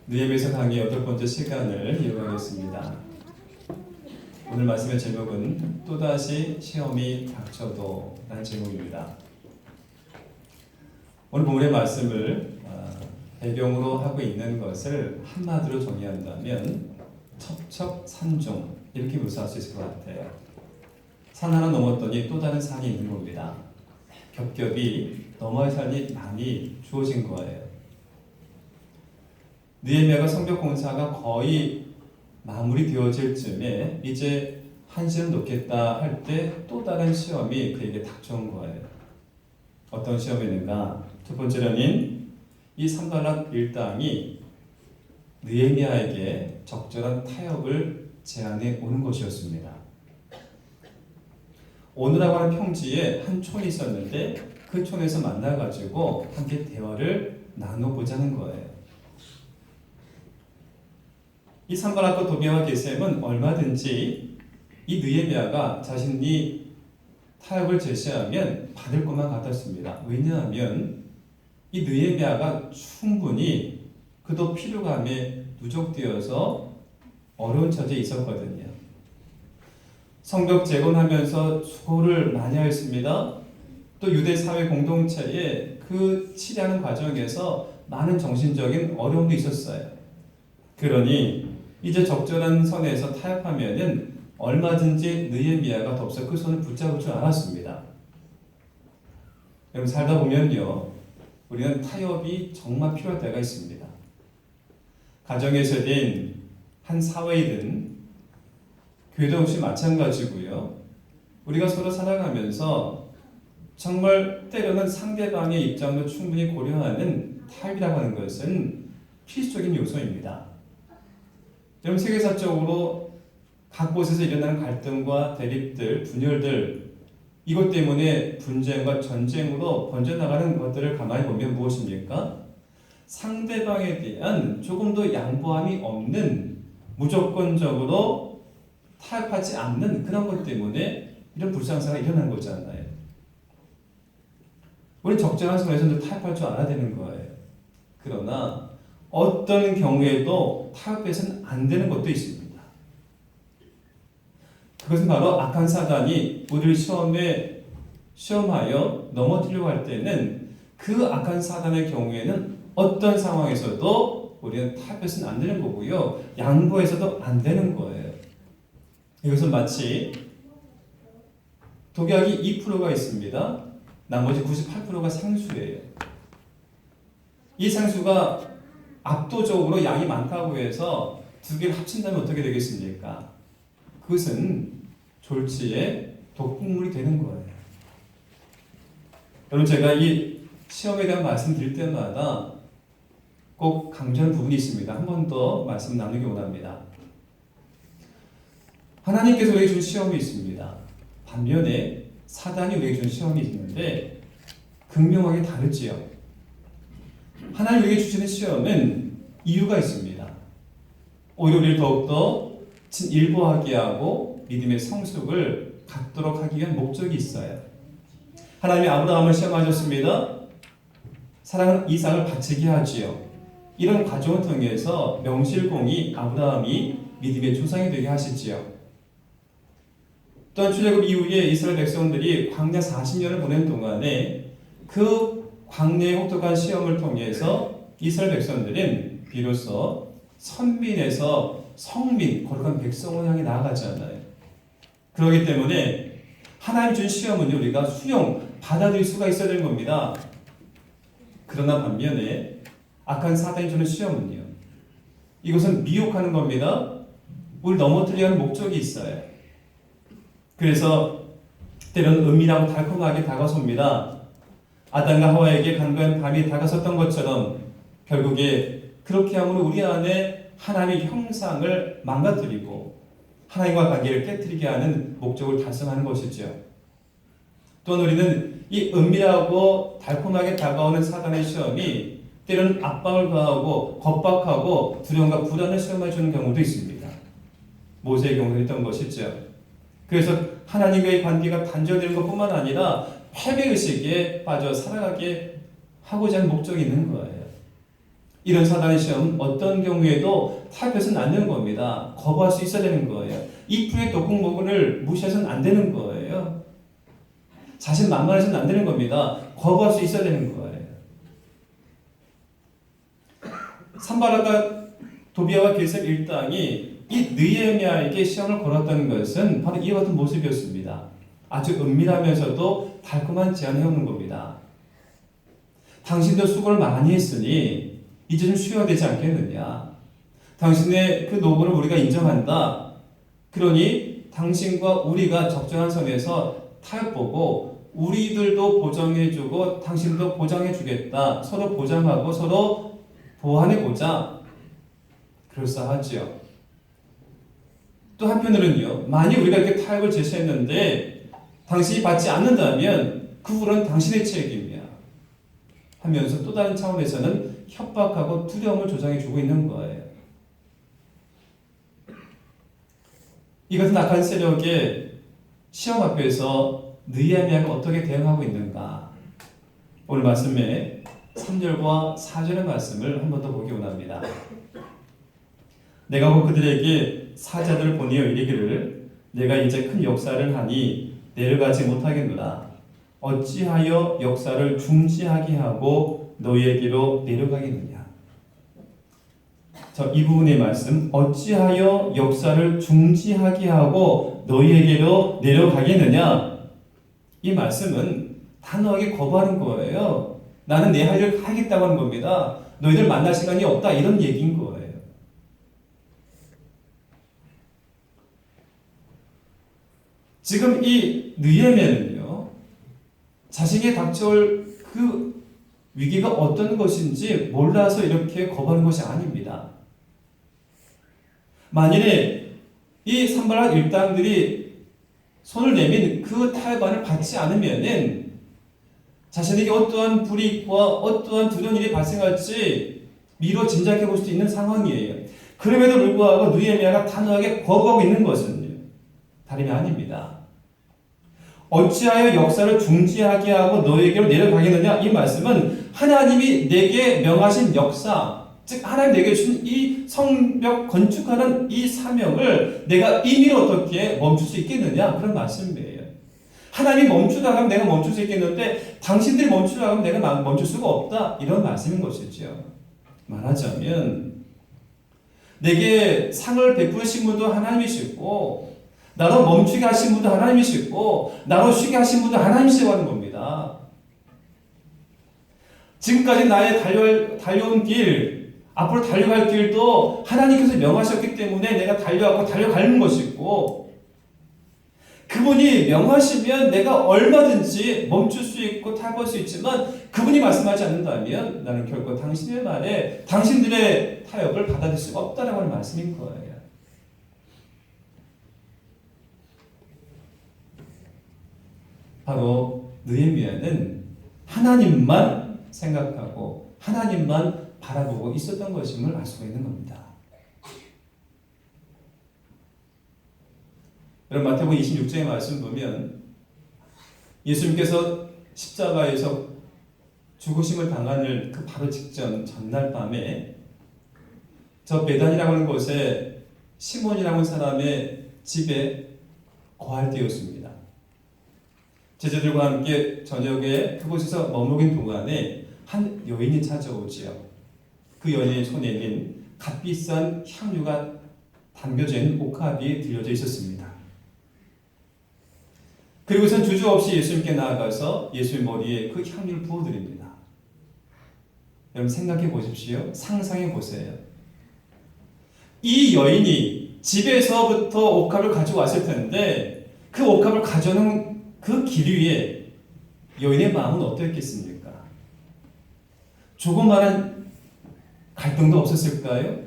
느헤미야서 강의 8번째 시간을 이어가겠습니다. 오늘 말씀의 제목은 또다시 시험이 닥쳐도 라는 제목입니다. 오늘 본문의 말씀을 배경으로 하고 있는 것을 한마디로 정의한다면 첩첩산중 이렇게 묘사할 수 있을 것 같아요. 산 하나 넘었더니 또 다른 산이 있는 겁니다. 겹겹이 넘어야 할 산이 많이 주어진 거예요. 느헤미야가 성벽 공사가 거의 마무리되어질 쯤에 이제 한시름 놓겠다 할 때 또 다른 시험이 그에게 닥쳐온 거예요. 어떤 시험이는가? 첫 번째로는 이 산발락 일당이 느헤미야에게 적절한 타협을 제안해 오는 것이었습니다. 오느라고 하는 평지에 한 촌이 있었는데 그 촌에서 만나가지고 함께 대화를 나눠보자는 거예요. 이 산발락과 도비아와 게셈은 얼마든지 이 느헤미야가 자신이 타협을 제시하면 받을 것만 같았습니다. 왜냐하면 이 느헤미야가 충분히 그도 피로감에 누적되어서 어려운 처지에 있었거든요. 성벽 재건하면서 수고를 많이 하였습니다. 또 유대 사회 공동체에 그 치료하는 과정에서 많은 정신적인 어려움도 있었어요. 그러니 이제 적절한 선에서 타협하면은 얼마든지 느헤미야가 덥석 그 손을 붙잡을 줄 알았습니다. 여러분 살다 보면요, 우리는 타협이 정말 필요할 때가 있습니다. 가정에서든 한 사회이든 교회도 역시 마찬가지고요. 우리가 서로 살아가면서 정말 때로는 상대방의 입장도 충분히 고려하는 타협이라고 하는 것은 필수적인 요소입니다. 여러분 세계사적으로 각 곳에서 일어나는 갈등과 대립들, 분열들 이것 때문에 분쟁과 전쟁으로 번져나가는 것들을 가만히 보면 무엇입니까? 상대방에 대한 조금 더 양보함이 없는 무조건적으로 타협하지 않는 그런 것 때문에 이런 불상사가 일어난 거잖아요. 우리는 적절한 선에서 타협할 줄 알아야 되는 거예요. 그러나 어떤 경우에도 타협해서는 안 되는 것도 있습니다. 그것은 바로 악한 사단이 우리를 시험하여 넘어뜨리려고 할 때는 그 악한 사단의 경우에는 어떤 상황에서도 우리는 타협해서는 안 되는 거고요. 양보해서도 안 되는 거예요. 이것은 마치 독약이 2%가 있습니다. 나머지 98%가 상수예요. 이 상수가 압도적으로 양이 많다고 해서 두 개를 합친다면 어떻게 되겠습니까? 그것은 졸지에 독극물이 되는 거예요. 여러분 제가 이 시험에 대한 말씀 드릴 때마다 꼭 강조하는 부분이 있습니다. 한 번 더 말씀 나누기 원합니다. 하나님께서 우리에게 준 시험이 있습니다. 반면에 사단이 우리에게 준 시험이 있는데 극명하게 다르지요. 하나님 우리에게 주시는 시험은 이유가 있습니다. 오히려 우리를 더욱더 일부하게 하고 믿음의 성숙을 갖도록 하기 위한 목적이 있어요. 하나님이 아브라함을 시험하셨습니다. 사랑하는 이삭을 바치게 하지요. 이런 과정을 통해서 명실공히 아브라함이 믿음의 조상이 되게 하시지요. 또한 출애굽 이후에 이스라엘 백성들이 광야 40년을 보낸 동안에 그 광야의 혹독한 시험을 통해서 이스라엘 백성들은 비로소 선민에서 성민, 거룩한 백성을 향해 나아가잖아요. 그렇기 때문에 하나님 준 시험은 우리가 받아들일 수가 있어야 되는 겁니다. 그러나 반면에 악한 사단이 주는 시험은요, 이것은 미혹하는 겁니다. 우리를 넘어뜨리려 하는 목적이 있어요. 그래서 때로는 은밀하고 달콤하게 다가섭니다. 아담과 하와에게 간과한 밤이 다가섰던 것처럼 결국에 그렇게 함으로 우리 안에 하나님의 형상을 망가뜨리고 하나님과 관계를 깨뜨리게 하는 목적을 달성하는 것이죠. 또한 우리는 이 은밀하고 달콤하게 다가오는 사단의 시험이 때로는 압박을 가하고 겁박하고 두려움과 불안을 시험해 주는 경우도 있습니다. 모세의 경우도 했던 것이죠. 그래서 하나님과의 관계가 단절되는 것뿐만 아니라 패배의식에 빠져 살아가게 하고자 하는 목적이 있는 거예요. 이런 사단의 시험 어떤 경우에도 타협해서는 안 되는 겁니다. 거부할 수 있어야 되는 거예요. 이 풀의 독극목을 무시해서는 안 되는 거예요. 자신 만만해서는 안 되는 겁니다. 거부할 수 있어야 되는 거예요. 산발락과 도비아와 게셈 일당이 이 느헤미야에게 시험을 걸었던 것은 바로 이와 같은 모습이었습니다. 아주 은밀하면서도 달콤한 제안을 해오는 겁니다. 당신도 수고를 많이 했으니 이제 좀 쉬어야 되지 않겠느냐. 당신의 그 노고를 우리가 인정한다. 그러니 당신과 우리가 적정한 선에서 타협보고 우리들도 보정해주고 당신도 보장해주겠다. 서로 보장하고 서로 보완해보자. 그럴싸하지요. 또 한편으로는요. 만약 우리가 이렇게 타협을 제시했는데 당신이 받지 않는다면 그 불은 당신의 책임이야. 하면서 또 다른 차원에서는 협박하고 두려움을 조장해주고 있는 거예요. 이 같은 악한 세력의 시험 앞에서 느헤미야가 어떻게 대응하고 있는가? 오늘 말씀에 3절과 4절의 말씀을 한 번 더 보기 원합니다. 내가 곧 그들에게 사자들을 보내어 이르기를 내가 이제 큰 역사를 하니 내려가지 못하겠노라. 어찌하여 역사를 중지하게 하고 너희에게로 내려가겠느냐. 이 부분의 말씀 어찌하여 역사를 중지하게 하고 너희에게로 내려가겠느냐. 이 말씀은 단호하게 거부하는 거예요. 나는 내 할 일을 하겠다고 하는 겁니다. 너희들 만날 시간이 없다 이런 얘기인 거예요. 지금 이 느헤미야는요. 자신에게 닥쳐올 그 위기가 어떤 것인지 몰라서 이렇게 거부하는 것이 아닙니다. 만일에 이 산발락 일당들이 손을 내민 그 타협안을 받지 않으면은 자신에게 어떠한 불이익과 어떠한 두려운 일이 발생할지 미뤄 짐작해 볼 수도 있는 상황이에요. 그럼에도 불구하고 느헤미야가 단호하게 거부하고 있는 것은 다름이 아닙니다. 어찌하여 역사를 중지하게 하고 너에게로 내려가겠느냐. 이 말씀은 하나님이 내게 명하신 역사, 즉 하나님 내게 주신 이 성벽 건축하는 이 사명을 내가 임의로 어떻게 멈출 수 있겠느냐 그런 말씀이에요. 하나님이 멈추다 하면 내가 멈출 수 있겠는데 당신들이 멈추다 하면 내가 멈출 수가 없다 이런 말씀인 것이죠. 말하자면 내게 상을 베푸신 분도 하나님이시고 나로 멈추게 하신 분도 하나님이시고 나로 쉬게 하신 분도 하나님이시고 하는 겁니다. 지금까지 나의 달려온 길, 앞으로 달려갈 길도 하나님께서 명하셨기 때문에 내가 달려가는 것이고 그분이 명하시면 내가 얼마든지 멈출 수 있고 타협할 수 있지만 그분이 말씀하지 않는다면 나는 결코 당신의 말에 당신들의 타협을 받아들일 수가 없다라고 하는 말씀인 거예요. 바로 느헤미야는 하나님만 생각하고 하나님만 바라보고 있었던 것임을 알 수가 있는 겁니다. 여러분 마태복음 26장의 말씀 보면 예수님께서 십자가에서 죽으심을 당하는 그 바로 직전 전날 밤에 저 베단이라고 하는 곳에 시몬이라고 하는 사람의 집에 거할 때였습니다. 제자들과 함께 저녁에 그곳에서 머무긴 동안에 한 여인이 찾아오지요. 그 여인의 손에는 값비싼 향유가 담겨져 있는 옥합이 들려져 있었습니다. 그리고선 주저없이 예수님께 나아가서 예수님 머리에 그 향유를 부어드립니다. 여러분 생각해 보십시오. 상상해 보세요. 이 여인이 집에서부터 옥합을 가지고 왔을 텐데 그 옥합을 가져오는 그 길 위에 여인의 마음은 어떻겠습니까? 조그마한 갈등도 없었을까요?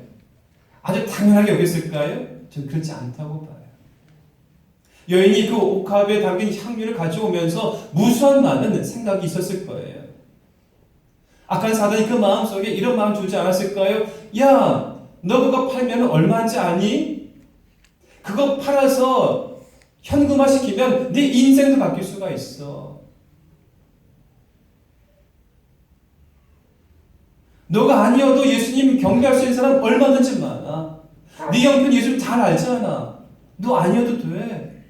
아주 당연하게 여겼을까요? 저는 그렇지 않다고 봐요. 여인이 그 옥합에 담긴 향유를 가져오면서 무수한 많은 생각이 있었을 거예요. 악한 사단이 그 마음속에 이런 마음 주지 않았을까요? 야, 너 그거 팔면 얼마인지 아니? 그거 팔아서 현금화시키면 네 인생도 바뀔 수가 있어. 너가 아니어도 예수님 경배할 수 있는 사람 얼마든지 많아. 네 형편 예수님 잘 알잖아. 너 아니어도 돼.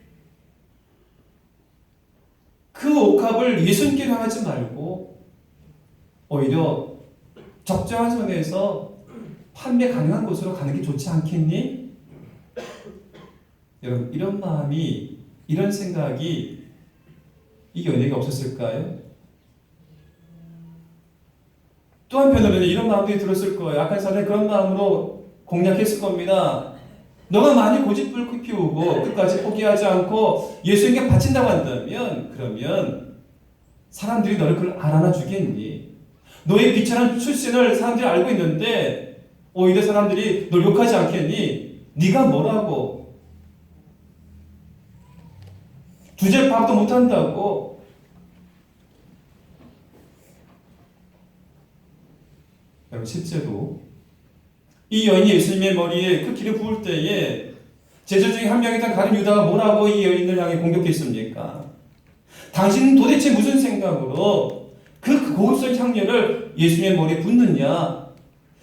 그 옥합을 예수님께 향하지 말고 오히려 적정한 선에서 판매 가능한 곳으로 가는 게 좋지 않겠니? 여러분, 이런 마음이, 이런 생각이 이 연예가 없었을까요? 또 한편으로는 이런 마음들이 들었을 거예요. 악한 사람이 그런 마음으로 공략했을 겁니다. 너가 많이 고집불 피우고 끝까지 포기하지 않고 예수님께 바친다고 한다면, 그러면 사람들이 너를 그걸 알아나 주겠니? 너의 비천한 출신을 사람들이 알고 있는데 오히려 사람들이 널 욕하지 않겠니? 네가 뭐라고? 주제 파악도 못한다고? 여러분, 실제로 이 여인이 예수님의 머리에 그 기름 부을 때에 제자 중에 한 명이던 가룟 유다가 뭐라고 이 여인을 향해 공격했습니까? 당신은 도대체 무슨 생각으로 그 고급스러운 향료를 예수님의 머리에 붓느냐?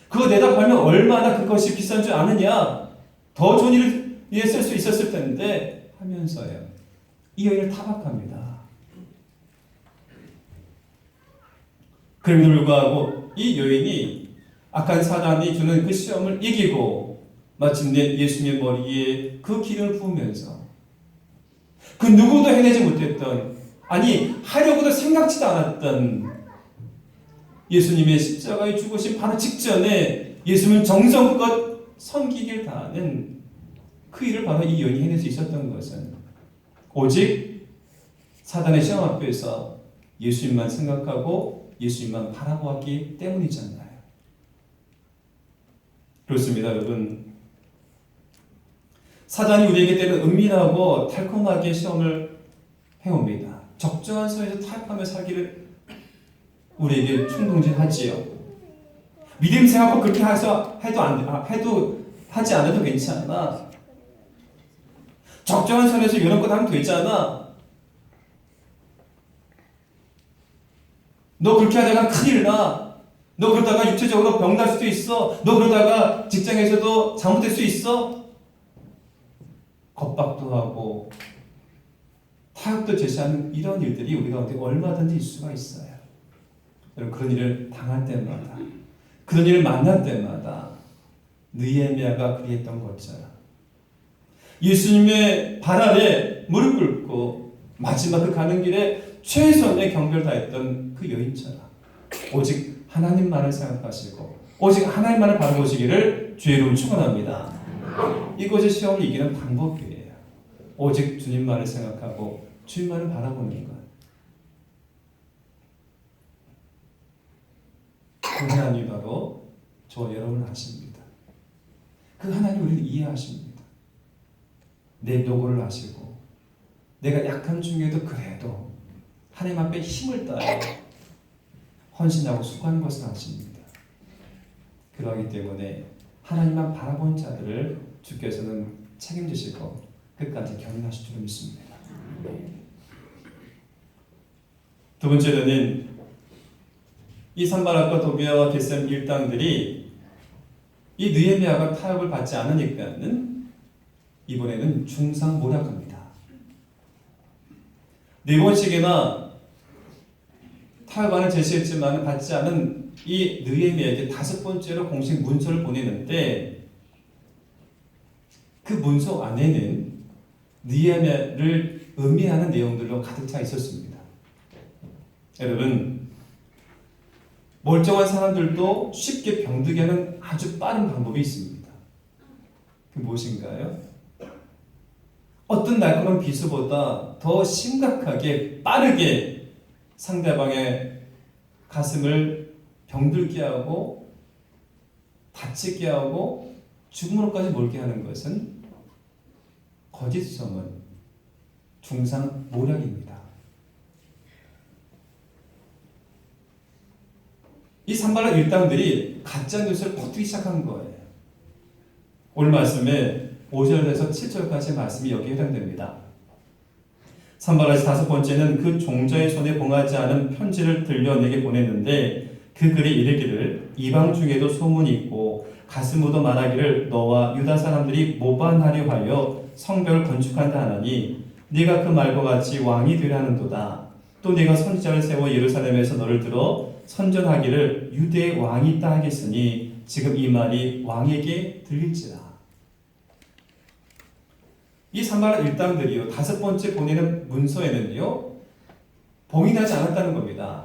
그거 내다 팔면 얼마나 그것이 비싼 줄 아느냐? 더 좋은 일을 위해 쓸 수 있었을 텐데 하면서요. 이 여인을 타박합니다. 그럼에도 불구하고 이 여인이 악한 사단이 주는 그 시험을 이기고 마침내 예수님의 머리에 그 기름을 부으면서 그 누구도 해내지 못했던, 아니 하려고도 생각지도 않았던 예수님의 십자가에 죽으신 바로 직전에 예수님을 정성껏 섬기길 다하는 그 일을 바로 이 여인이 해낼 수 있었던 것은 오직 사단의 시험 앞에서 예수님만 생각하고 예수님만 바라보았기 때문이잖아요. 그렇습니다, 여러분. 사단이 우리에게 때는 은밀하고 달콤하게 시험을 해옵니다. 적정한 선에서 타협하며 살기를 우리에게 충동질하지요. 믿음 생각하고 그렇게 해도 하지 않아도 괜찮아. 적정한 선에서 이런 것 하면 되잖아. 너 그렇게 하다가 큰일 나. 너 그러다가 육체적으로 병날 수도 있어. 너 그러다가 직장에서도 잘못될 수 있어. 겁박도 하고 타협도 제시하는 이런 일들이 우리 가운데 얼마든지 있을 수가 있어요. 여러분, 그런 일을 당할 때마다, 그런 일을 만날 때마다 느헤미야가 그리했던 것처럼 예수님의 발 아래 무릎 꿇고 마지막 그 가는 길에 최선의 경배를 다했던 그 여인처럼 오직 하나님만을 생각하시고 오직 하나님만을 바라보시기를 주의 이름으로 축원합니다. 이것이 시험을 이기는 방법이에요. 오직 주님만을 생각하고 주님만을 바라보는 것. 그 하나님이 바로 저와 여러분을 아십니다. 그 하나님 우리를 이해하십니다. 내 노고를 아시고 내가 약한 중에도 그래도 하나님 앞에 힘을 다해 헌신하고 수고하는 것을 아십니다. 그러하기 때문에 하나님만 바라본 자들을 주께서는 책임지시고 끝까지 경륜하실 줄 믿습니다. 두 번째로는 이 산바락과 도비아와 게셈 일당들이 이 느헤미야가 타협을 받지 않으니까는 이번에는 중상모략합니다. 4번씩이나 타협안을 제시했지만 받지 않은 이 느헤미야에게 5번째로 공식 문서를 보내는데 그 문서 안에는 느헤미야를 의미하는 내용들로 가득 차 있었습니다. 여러분, 멀쩡한 사람들도 쉽게 병들게 하는 아주 빠른 방법이 있습니다. 그 무엇인가요? 어떤 날카로운 비수보다 더 심각하게 빠르게 상대방의 가슴을 병들게 하고 다치게 하고 죽음으로까지 몰게 하는 것은 거짓 소문, 중상모략입니다. 이 산발락 일당들이 가짜 뉴스를 퍼뜨리기 시작한 거예요. 오늘 말씀에 5절에서 7절까지 말씀이 여기에 해당됩니다. 산발락이 5번째는 그 종자의 손에 봉하지 않은 편지를 들려 내게 보냈는데 그 글에 이르기를 이방 중에도 소문이 있고 가스무도 말하기를 너와 유다 사람들이 모반하려 하여 성벽을 건축한다 하나니 네가 그 말과 같이 왕이 되려 하는도다. 또 네가 선지자를 세워 예루살렘에서 너를 들어 선전하기를 유대의 왕이 있다 하겠으니 지금 이 말이 왕에게 들릴지라. 이 산마라 일당들이요, 다섯 번째 보내는 문서에는요 봉인하지 않았다는 겁니다.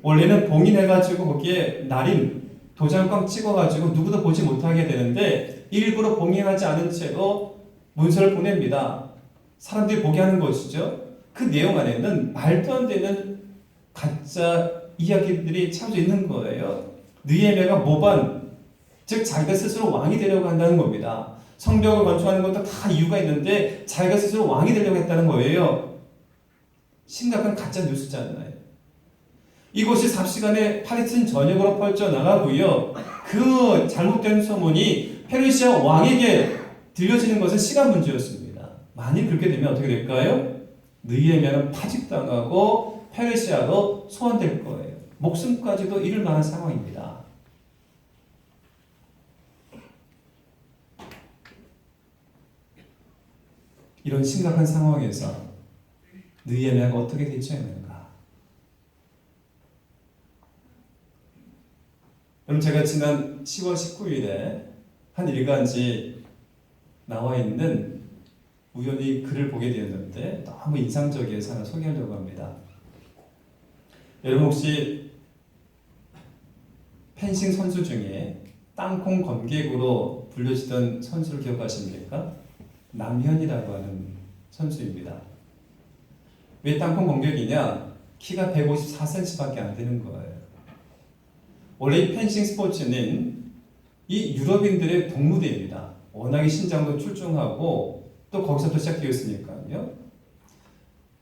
원래는 봉인해가지고 거기에 날인 도장꽝 찍어가지고 누구도 보지 못하게 되는데 일부러 봉인하지 않은 채로 문서를 보냅니다. 사람들이 보게 하는 것이죠. 그 내용 안에는 말도 안 되는 가짜 이야기들이 참져 있는 거예요. 느헤미야가 모반, 즉 자기가 스스로 왕이 되려고 한다는 겁니다. 성벽을 건축하는 것도 다 이유가 있는데 자기가 스스로 왕이 되려고 했다는 거예요. 심각한 가짜 뉴스잖아요. 이곳이 삽시간에 팔레스틴 전역으로 펼쳐나가고요. 그 잘못된 소문이 페르시아 왕에게 들려지는 것은 시간 문제였습니다. 만일 그렇게 되면 어떻게 될까요? 느헤미야는 파직당하고 페르시아로 소환될 거예요. 목숨까지도 잃을 만한 상황입니다. 이런 심각한 상황에서 느헤미야가 어떻게 대처했는가? 그럼 제가 지난 10월 19일에 한 일간지 나와 있는 우연히 글을 보게 되었는데 너무 인상적이어서 하나 소개하려고 합니다. 여러분 혹시 펜싱 선수 중에 땅콩 검객으로 불려지던 선수를 기억하십니까? 남현이라고 하는 선수입니다. 왜 땅콩 검객이냐? 키가 154cm밖에 안 되는 거예요. 원래 이 펜싱 스포츠는 이 유럽인들의 동무대입니다. 워낙에 신장도 출중하고 또 거기서부터 시작되었으니까요.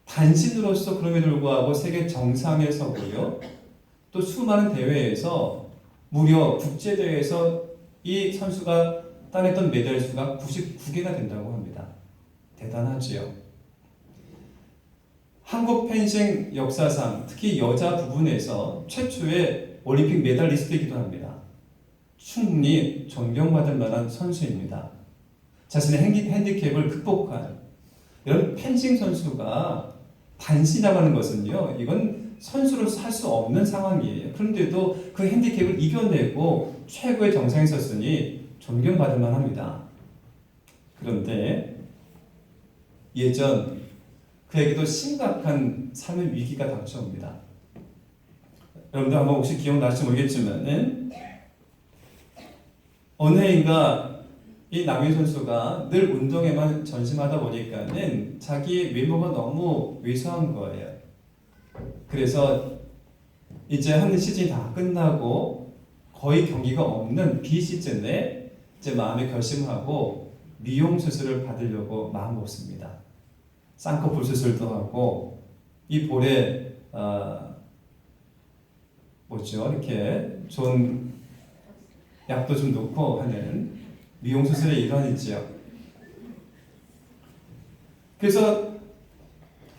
단신으로서 그럼에도 불구하고 세계 정상에 서고요. 또 수많은 대회에서 무려 국제대회에서 이 선수가 따냈던 메달 수가 99개나 된다고 합니다. 대단하지요. 한국 펜싱 역사상 특히 여자 부분에서 최초의 올림픽 메달리스트이기도 합니다. 충분히 존경받을 만한 선수입니다. 자신의 핸디캡을 극복한 이런 펜싱 선수가 단신이라고 하는 것은요, 이건 선수로서 할 수 없는 상황이에요. 그런데도 그 핸디캡을 이겨내고 최고의 정상에 섰으니 존경받을 만합니다. 그런데 예전 그에게도 심각한 삶의 위기가 닥쳐옵니다. 여러분들 한번 혹시 기억나실지 모르겠지만은 어느 해인가 이 남인 선수가 늘 운동에만 전심하다 보니까는 자기 외모가 너무 왜소한 거예요. 그래서 이제 한 시즌이 다 끝나고 거의 경기가 없는 비시즌에 이제 마음에 결심하고 미용 수술을 받으려고 마음 먹습니다. 쌍꺼풀 수술도 하고 이 볼에 이렇게 좋은 약도 좀 넣고 하는 미용 수술의 일환이지요. 그래서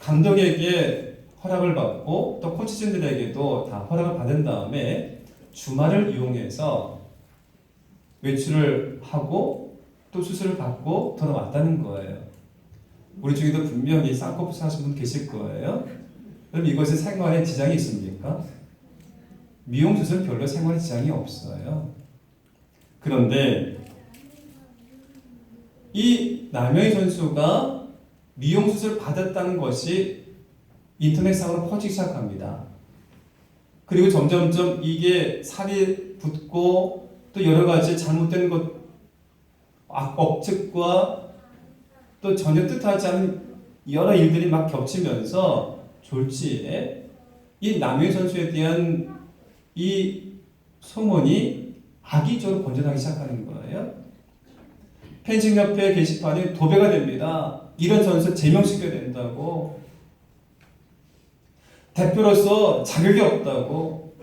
감독에게 허락을 받고 또 코치진들에게도 다 허락을 받은 다음에 주말을 이용해서 외출을 하고 또 수술을 받고 돌아왔다는 거예요. 우리 중에도 분명히 쌍꺼풀 하신 분 계실 거예요. 그럼 이것에 생활에 지장이 있습니까? 미용 수술은 별로 생활에 지장이 없어요. 그런데 이 남영희 선수가 미용 수술을 받았다는 것이 인터넷상으로 퍼지기 시작합니다. 그리고 점점점 이게 살이 붙고 또 여러 가지 잘못된 것, 억측과 또 전혀 뜻하지 않은 여러 일들이 막 겹치면서 졸지에 이 남영희 선수에 대한 이 소문이 악의적으로 번져나기 시작하는 거예요. 펜싱협회 게시판이 도배가 됩니다. 이런 선수 제명시켜야 된다고. 대표로서 자격이 없다고.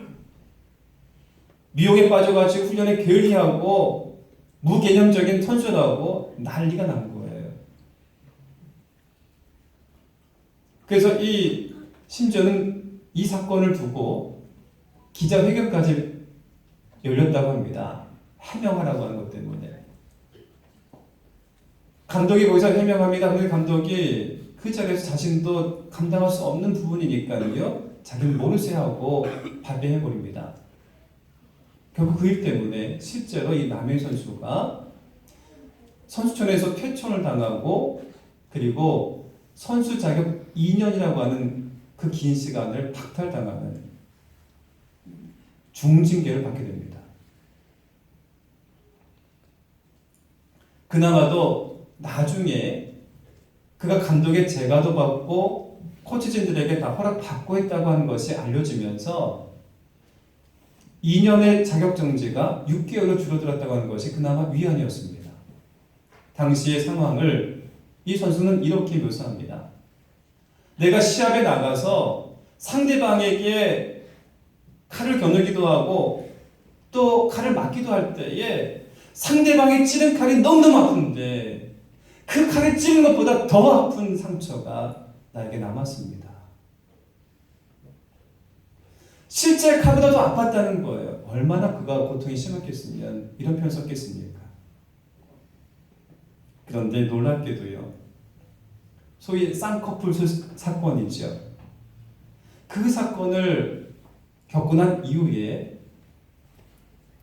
미용에 빠져가지고 훈련에 게을리하고 무개념적인 선수라고 난리가 난 거예요. 그래서 심지어는 이 사건을 두고 기자회견까지 열렸다고 합니다. 해명하라고 하는 것 때문에. 감독이 거기서 해명합니다. 그 감독이 그 자리에서 자신도 감당할 수 없는 부분이니까요. 자기는 모르세요 하고 발뺌해버립니다. 결국 그 일 때문에 실제로 이 남의 선수가 선수촌에서 퇴촌을 당하고 그리고 선수 자격 2년이라고 하는 그 긴 시간을 박탈당하는 중징계를 받게 됩니다. 그나마도 나중에 그가 감독의 재가도 받고 코치진들에게 다 허락받고 했다고 하는 것이 알려지면서 2년의 자격정지가 6개월로 줄어들었다고 하는 것이 그나마 위안이었습니다. 당시의 상황을 이 선수는 이렇게 묘사합니다. 내가 시합에 나가서 상대방에게 칼을 겨누기도 하고 또 칼을 맞기도 할 때에 상대방이 찌른 칼이 너무너무 아픈데 그 칼을 찌른 것보다 더 아픈 상처가 나에게 남았습니다. 실제 칼보다 더 아팠다는 거예요. 얼마나 그가 고통이 심했겠으면 이런 표현을 썼겠습니까? 그런데 놀랍게도요. 소위 쌍꺼풀 사건이죠. 그 사건을 겪고 난 이후에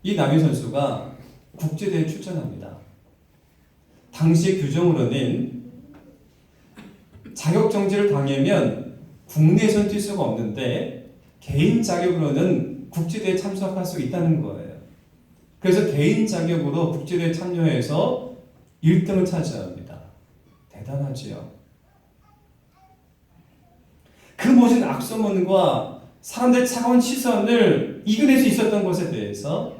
이 남희 선수가 국제대회에 출전합니다. 당시 규정으로는 자격정지를 당하면 국내에서는 뛸 수가 없는데 개인 자격으로는 국제대회에 참석할 수 있다는 거예요. 그래서 개인 자격으로 국제대회에 참여해서 1등을 차지합니다. 대단하지요. 그 모든 악소문과 사람들의 차가운 시선을 이겨낼 수 있었던 것에 대해서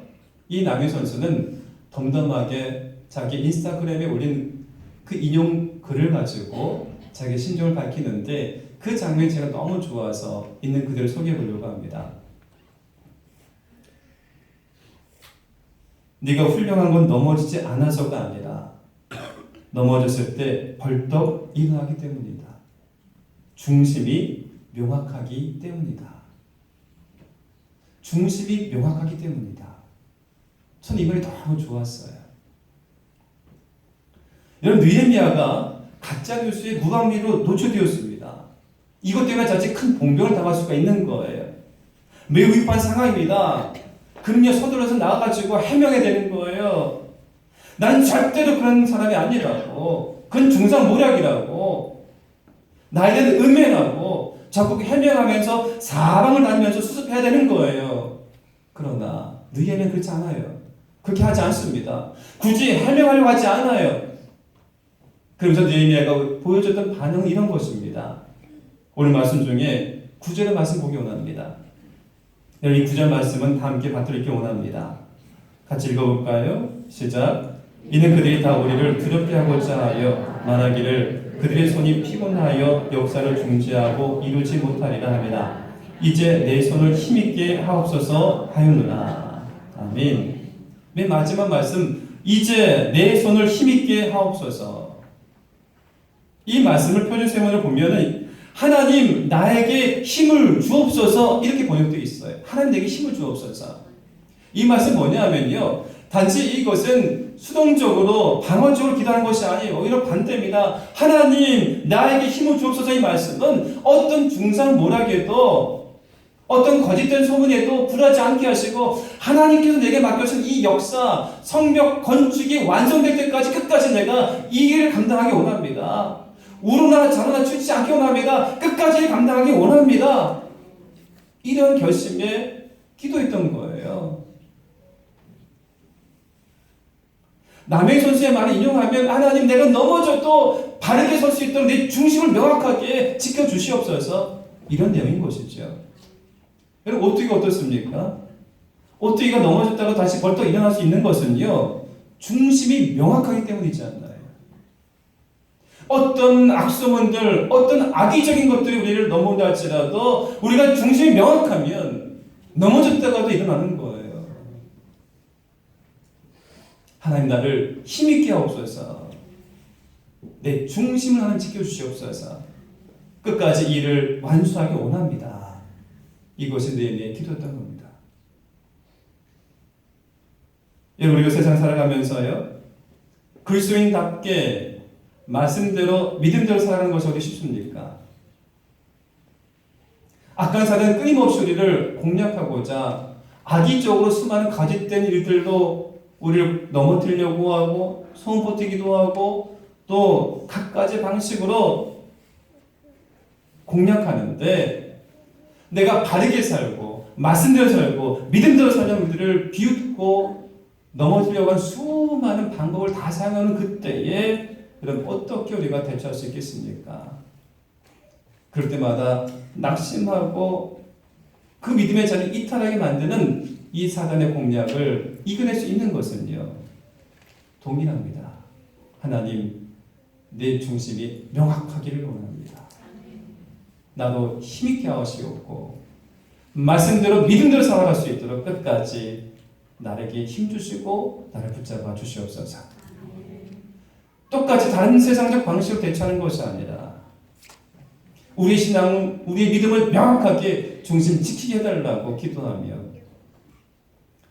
이 남희 선수는 덤덤하게 자기 인스타그램에 올린 그 인용 글을 가지고 자기 심정을 밝히는데 그 장면이 제가 너무 좋아서 있는 그대로 소개해 보려고 합니다. 네가 훌륭한 건 넘어지지 않아서가 아니라 넘어졌을 때 벌떡 일어나기 때문이다. 중심이 명확하기 때문이다. 중심이 명확하기 때문이다. 전 이 말이 너무 좋았어요. 여러분, 느헤미야가 가짜 뉴스의 무방비로 노출되었습니다. 이것 때문에 자칫 큰 봉변을 당할 수가 있는 거예요. 매우 위급한 상황입니다. 금녀 서둘러서 나와가지고 해명해야 되는 거예요. 난 절대로 그런 사람이 아니라고. 그건 중상모략이라고. 나에 대한 음해라고. 자꾸 해명하면서 사방을 다니면서 수습해야 되는 거예요. 그러나 느헤미야는 그렇지 않아요. 그렇게 하지 않습니다. 굳이 해명하려고 하지 않아요. 그러면서 느헤미야가 보여줬던 반응은 이런 것입니다. 오늘 말씀 중에 9절의 말씀 보기 원합니다. 이 9절 말씀은 다 함께 받들기 원합니다. 같이 읽어볼까요? 시작. 이는 그들이 다 우리를 두렵게 하고자 하여 말하기를 그들의 손이 피곤하여 역사를 중지하고 이루지 못하리라 합니다. 이제 내 손을 힘있게 하옵소서 하였노라. 아멘. 맨 마지막 말씀, 이제 내 손을 힘있게 하옵소서. 이 말씀을 표준세문을 보면은 하나님 나에게 힘을 주옵소서 이렇게 번역되어 있어요. 하나님 내게 힘을 주옵소서. 이 말씀 뭐냐면요, 단지 이것은 수동적으로 방어적으로 기도하는 것이 아니에요. 오히려 반대입니다. 하나님 나에게 힘을 주옵소서. 이 말씀은 어떤 중상모략에도 어떤 거짓된 소문에도 굴하지 않게 하시고 하나님께서 내게 맡겨진 이 역사 성벽 건축이 완성될 때까지 끝까지 내가 이 일을 감당하기 원합니다. 우르나 자르나 추지 않기 원합니다. 끝까지 감당하기 원합니다. 이런 결심에 기도했던 거예요. 남의 선수의 말을 인용하면 하나님 내가 넘어져도 바르게 설 수 있도록 내 중심을 명확하게 지켜주시옵소서, 이런 내용인 것이죠. 여러분, 오뚜기가 어떻습니까? 오뚜기가 넘어졌다가 다시 벌떡 일어날 수 있는 것은요, 중심이 명확하기 때문이지 않나요? 어떤 악소문들, 어떤 악의적인 것들이 우리를 넘어온다 할지라도 우리가 중심이 명확하면 넘어졌다가도 일어나는 거예요. 하나님 나를 힘있게 하옵소서. 내 중심을 하나님 지켜주시옵소서. 끝까지 일을 완수하기 원합니다. 이것이 느헤미야의 기도였던 겁니다. 우리가 세상 살아가면서요, 그리스도인답게 말씀대로 믿음대로 살아가는 것이 어디 쉽습니까? 악한 사단은 끊임없이 우리를 공략하고자 악의적으로 수많은 가짓된 일들도 우리를 넘어뜨리려고 하고 소문 퍼뜨기도 하고 또 갖가지 방식으로 공략하는데, 내가 바르게 살고 말씀대로 살고 믿음대로 살려는 우리들을 비웃고 넘어뜨리려고 하는 수많은 방법을 다 사용하는 그때에 그럼 어떻게 우리가 대처할 수 있겠습니까? 그럴 때마다 낙심하고 그 믿음의 자리를 이탈하게 만드는 이 사단의 공략을 이겨낼 수 있는 것은요, 동일합니다. 하나님, 내 중심이 명확하기를 원합니다. 나도 힘있게 하시옵고 말씀대로 믿음대로 살아갈 수 있도록 끝까지 나에게 힘주시고 나를 붙잡아 주시옵소서. 똑같이 다른 세상적 방식으로 대처하는 것이 아니라 우리 신앙, 우리의 믿음을 명확하게 중심 지키게 해달라고 기도하며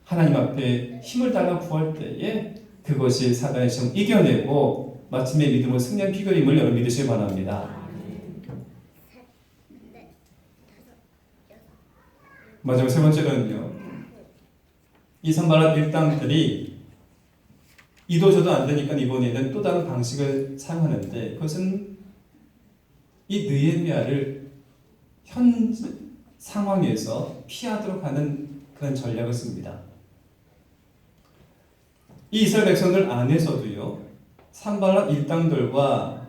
하나님 앞에 힘을 달라 구할 때에 그것이 사단의 시험을 이겨내고 마침내 믿음을 승리한 비결임을 여러분 믿으시기 바랍니다. 마지막 세 번째로는요, 이 산발락 일당들이 이도저도 안 되니까 이번에는 또 다른 방식을 사용하는데, 그것은 이 느헤미야를 현 상황에서 피하도록 하는 그런 전략을 씁니다. 이 이스라엘 백성들 안에서도요, 산발락 일당들과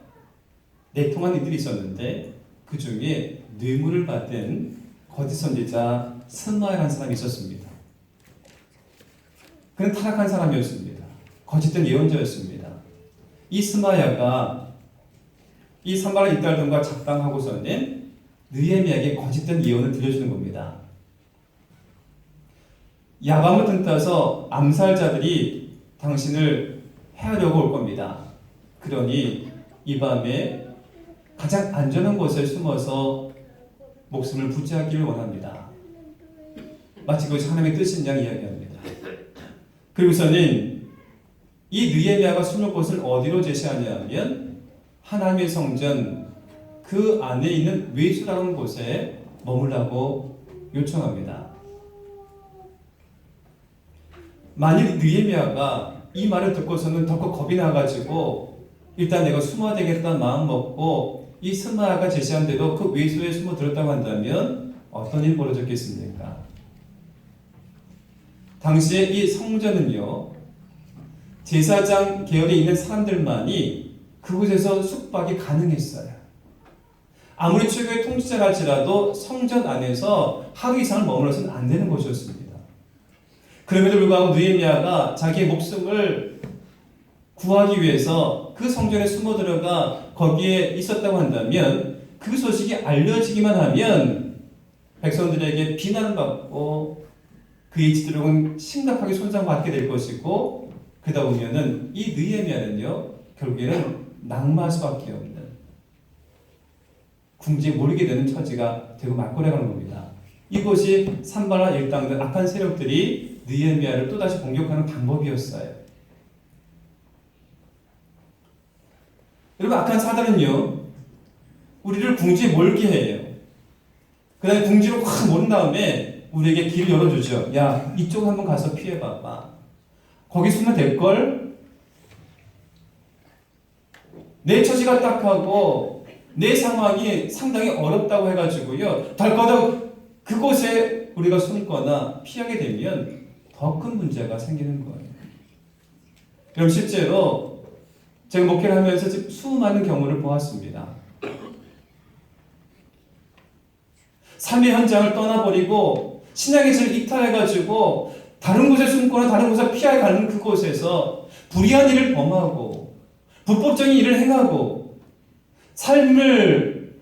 내통한 이들이 있었는데 그 중에 뇌물을 받은 거짓 선지자 스마야라는 사람이 있었습니다. 그는 타락한 사람이었습니다. 거짓된 예언자였습니다. 이 스마야가 이 산발락 일당들과 작당하고서는 느헤미야에게 거짓된 예언을 들려주는 겁니다. 야밤을 틈타서 암살자들이 당신을 해하려고 올 겁니다. 그러니 이 밤에 가장 안전한 곳에 숨어서 목숨을 부지하기를 원합니다. 마치 그것이 하나님의 뜻인 양 이야기합니다. 그리고서는 이 느헤미야가 숨을 곳을 어디로 제시하냐면 하나님의 성전 그 안에 있는 외수라는 곳에 머물라고 요청합니다. 만일 느헤미야가 이 말을 듣고서는 덜컥 겁이 나가지고 일단 내가 숨어야 되겠다는 마음 먹고 이 스마야가 제시한 대로 그 외소에 숨어 들었다고 한다면 어떤 일이 벌어졌겠습니까? 당시에 이 성전은요, 제사장 계열에 있는 사람들만이 그곳에서 숙박이 가능했어요. 아무리 최고의 통치자랄지라도 성전 안에서 하루 이상을 머물러서는 안 되는 곳이었습니다. 그럼에도 불구하고 느헤미야가 자기의 목숨을 구하기 위해서 그 성전에 숨어 들어가 거기에 있었다고 한다면 그 소식이 알려지기만 하면 백성들에게 비난을 받고 그의 지도력은 심각하게 손상받게 될 것이고, 그러다 보면은 이 느헤미야는요, 결국에는 낙마할 수밖에 없는 궁지에 몰리게 되는 처지가 되고 말고래가는 겁니다. 이것이 산발락 일당들 악한 세력들이 느헤미야를 또다시 공격하는 방법이었어요. 여러분, 악한 사단은요, 우리를 궁지에 몰게 해요. 그 다음에 궁지로 확 몰은 다음에 우리에게 길을 열어주죠. 야, 이쪽 한번 가서 피해봐봐. 거기 숨으면 될걸? 내 처지가 딱하고 내 상황이 상당히 어렵다고 해가지고요, 덜커덕 그곳에 우리가 숨거나 피하게 되면 더 큰 문제가 생기는 거예요. 그럼 실제로 제가 목회를 하면서 수많은 경우를 보았습니다. 삶의 현장을 떠나버리고 신앙의 질을 이탈해가지고 다른 곳에 숨거나 다른 곳에 피해 가는 그곳에서 불의한 일을 범하고 불법적인 일을 행하고 삶을,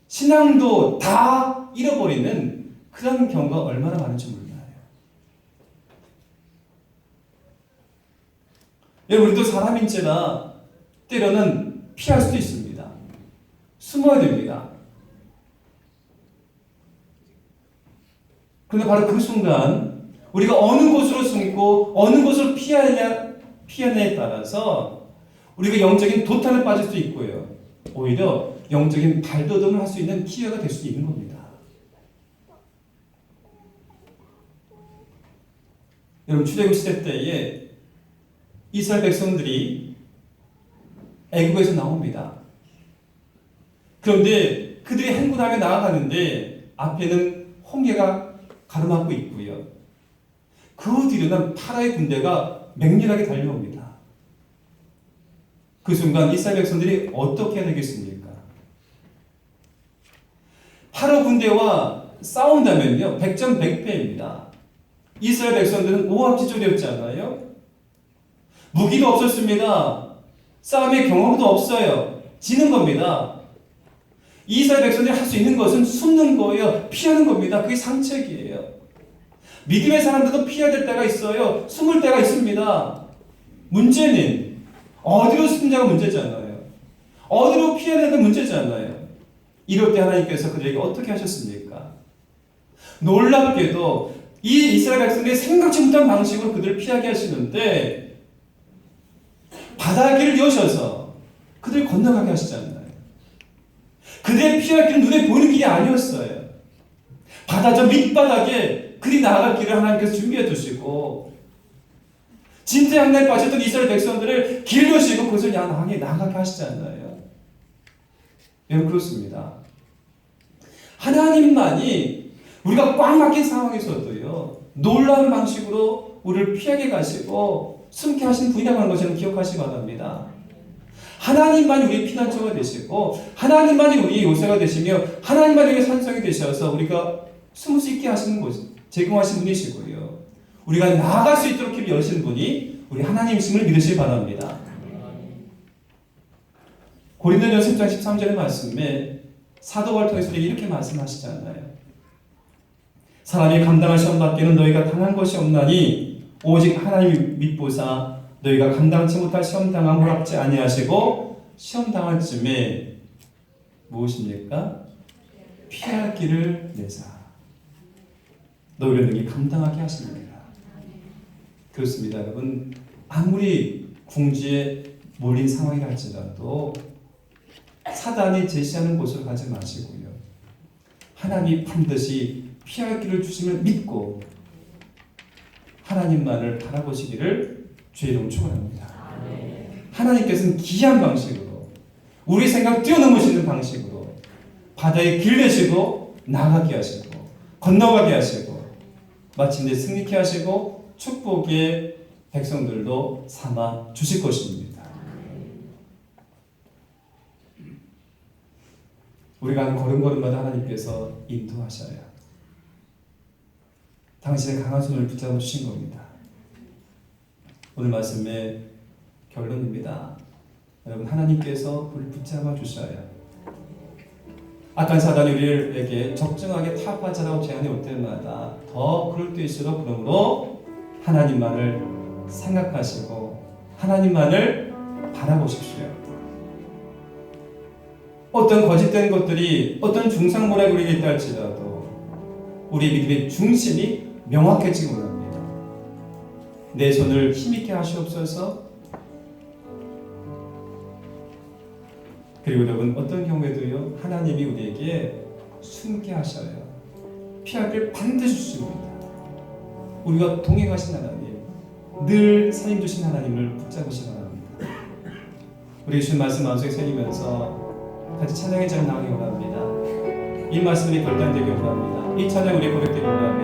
신앙도 다 잃어버리는 그런 경우가 얼마나 많은지 몰라요. 우리도 사람인지라 때로는 피할 수도 있습니다. 숨어야 됩니다. 그런데 바로 그 순간 우리가 어느 곳으로 숨고 있고 어느 곳을 피하냐에 따라서 우리가 영적인 도탄에 빠질 수 있고요. 오히려 영적인 발돋움을 할 수 있는 기회가 될 수 있는 겁니다. 여러분, 출애굽 시대 때에 이스라엘 백성들이 애굽에서 나옵니다. 그런데 그들이 행군하며 나아가는데 앞에는 홍해가 가로막고 있고요. 그 뒤로는 파라의 군대가 맹렬하게 달려옵니다. 그 순간 이스라엘 백성들이 어떻게 해야 되겠습니까? 파라 군대와 싸운다면요, 백전백패입니다. 이스라엘 백성들은 오합지졸이었잖아요. 무기도 없었습니다. 싸움의 경험도 없어요. 지는 겁니다. 이스라엘 백성들이 할 수 있는 것은 숨는 거예요. 피하는 겁니다. 그게 상책이에요. 믿음의 사람들도 피해야 될 때가 있어요. 숨을 때가 있습니다. 문제는 어디로 숨냐가 문제잖아요. 어디로 피해야 되는 문제잖아요. 이럴 때 하나님께서 그들에게 어떻게 하셨습니까? 놀랍게도 이 이스라엘 백성들이 생각지 못한 방식으로 그들을 피하게 하시는데 바다길을 여셔서 그들을 건너가게 하시잖아요. 그들의 피할 길은 눈에 보이는 길이 아니었어요. 바다 저 밑바닥에 그리 나아갈 길을 하나님께서 준비해 두시고 진퇴양난에 빠졌던 이스라엘 백성들을 길 여시고 그것을 향해 나아가게 하시잖아요. 여러분, 그렇습니다. 하나님만이 우리가 꽉 막힌 상황에서도요, 놀라운 방식으로 우리를 피하게 가시고 숨게 하신 분이라고 하는 것을 기억하시기 바랍니다. 하나님만이 우리의 피난처가 되시고 하나님만이 우리의 요새가 되시며 하나님만이 우리의 산성이 되셔서 우리가 숨을 수 있게 하시는 곳, 제공하신 분이시고요. 우리가 나아갈 수 있도록 길을 여신 분이 우리 하나님이심을 믿으시기 바랍니다. 고린도전서 10장 13절의 말씀에 사도 바울을 통해서 이렇게 말씀하시잖아요. 사람이 감당할 시험 받기는 너희가 당한 것이 없나니 오직 하나님 믿보사 너희가 감당치 못할 시험 당함 허락지 아니하시고 시험 당할 쯤에 무엇입니까? 피할 길을 내사 너희를 능히 감당하게 하십니다. 그렇습니다, 여러분. 아무리 궁지에 몰린 상황이라 할지라도 사단이 제시하는 곳으로 가지 마시고요. 하나님이 반드시 피할 길을 주심을 믿고 하나님만을 바라보시기를 주의 이름으로 축원합니다. 하나님께서는 기이한 방식으로 우리 생각 뛰어넘으시는 방식으로 바다에 길 내시고 나가게 하시고 건너가게 하시고 마침내 승리케 하시고 축복의 백성들도 삼아 주실 것입니다. 우리가 하는 걸음걸음마다 하나님께서 인도하셔야 당신의 강한 손을 붙잡아 주신 겁니다. 오늘 말씀의 결론입니다. 여러분, 하나님께서 우리를 붙잡아 주셔야 악한 사단이 우리에게 적정하게 타파자라고 제안해 올 때마다 더 그럴 때일수록 그러므로 하나님만을 생각하시고 하나님만을 바라보십시오. 어떤 거짓된 것들이 어떤 중상모략이 우리에게 있다 할지라도 우리 믿음의 중심이 명확해지기 원합니다. 내 손을 힘있게 하시옵소서. 그리고 여러분, 어떤 경우에도요, 하나님이 우리에게 숨게 하셔요. 피할 길 반드시 주십니다. 우리가 동행하신 하나님, 늘 살림 주신 하나님을 붙잡으시기 바랍니다. 우리 주신 말씀 마음속에 새기면서 같이 찬양의 자리에 나가기 원합니다. 이 말씀이 결단되기 원합니다. 이 찬양 우리 고백되기 원합니다.